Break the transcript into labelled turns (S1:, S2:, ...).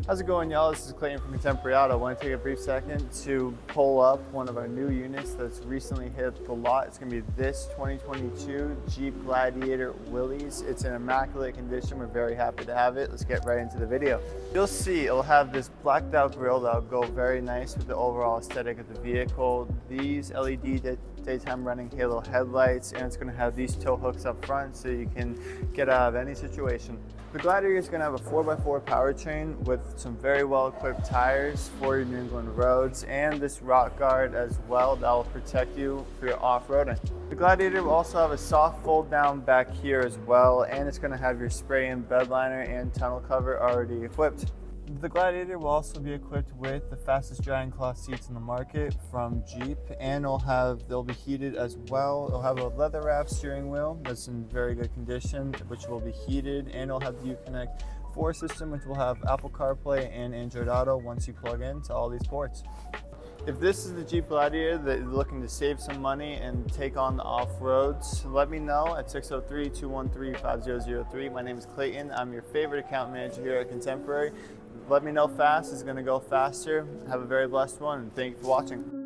S1: How's it going, y'all? This is Clayton from Contemporary Auto. I want to take a brief second to pull up one of our new units that's recently hit the lot. It's going to be this 2022 Jeep Gladiator Willys. It's in immaculate condition. We're very happy to have it. Let's get right into the video. You'll see it'll have this blacked out grille that'll go very nice with the overall aesthetic of the vehicle. These LED daytime running halo headlights, and it's going to have these tow hooks up front so you can get out of any situation. The Gladiator is going to have a 4x4 powertrain with some very well equipped tires for your New England roads, and this rock guard as well that will protect you for your off-roading. The Gladiator will also have a soft fold down back here as well, and it's going to have your spray-in bed liner and tonneau cover already equipped. The Gladiator will also be equipped with the fastest drying cloth seats in the market from Jeep, and they'll be heated as well. It'll have a leather wrap steering wheel that's in very good condition, which will be heated, and it'll have the Uconnect 4 system, which will have Apple CarPlay and Android Auto once you plug in to all these ports. If this is the Jeep Gladiator that is looking to save some money and take on the off-roads, let me know at 603-213-5003. My name is Clayton. I'm your favorite account manager here at Contemporary. Let me know fast. It's going to go faster. Have a very blessed one, and thank you for watching.